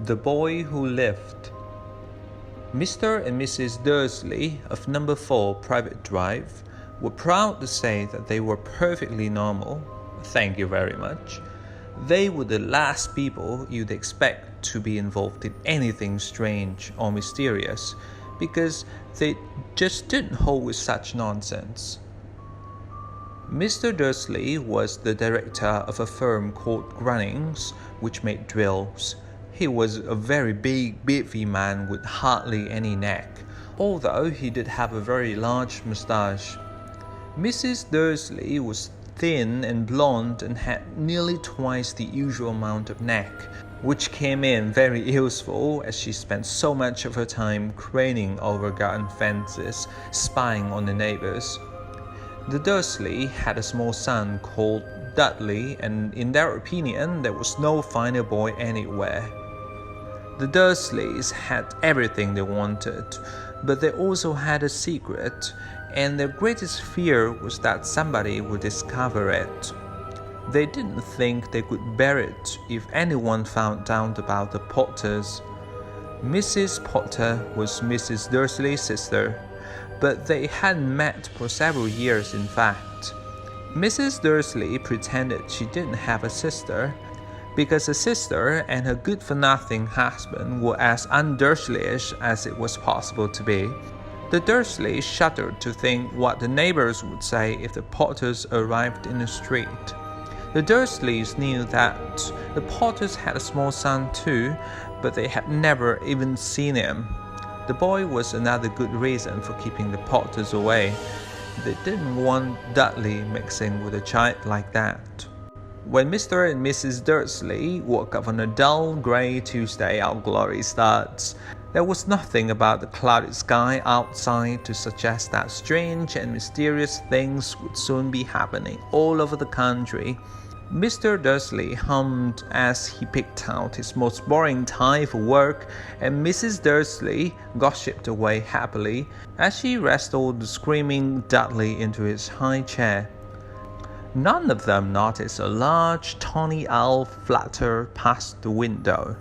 The Boy Who Lived. Mr. and Mrs. Dursley of number 4 Private Drive were proud to say that they were perfectly normal. Thank you very much. They were the last people you'd expect to be involved in anything strange or mysterious, because they just didn't hold with such nonsense. Mr. Dursley was the director of a firm called Grunnings, which made drills. He was a very big, beefy man with hardly any neck, although he did have a very large moustache. Mrs. Dursley was thin and blonde and had nearly twice the usual amount of neck, which came in very useful as she spent so much of her time craning over garden fences, spying on the neighbors. The Dursley had a small son called Dudley, and in their opinion, there was no finer boy anywhere. The Dursleys had everything they wanted, but they also had a secret, and their greatest fear was that somebody would discover it. They didn't think they could bear it if anyone found out about the Potters. Mrs. Potter was Mrs. Dursley's sister, but they hadn't met for several years in fact. Mrs. Dursley pretended she didn't have a sister, because her sister and her good-for-nothing husband were as un-Dursleyish as it was possible to be. The Dursleys shuddered to think what the neighbors would say if the Potters arrived in the street. The Dursleys knew that the Potters had a small son too, but they had never even seen him. The boy was another good reason for keeping the Potters away. They didn't want Dudley mixing with a child like that. When Mr. and Mrs. Dursley woke up on a dull, grey Tuesday, our glory starts. There was nothing about the clouded sky outside to suggest that strange and mysterious things would soon be happening all over the country. Mr. Dursley hummed as he picked out his most boring tie for work, and Mrs. Dursley gossiped away happily as she wrestled the screaming Dudley into his high chair. None of them noticed a large tawny owl flutter past the window.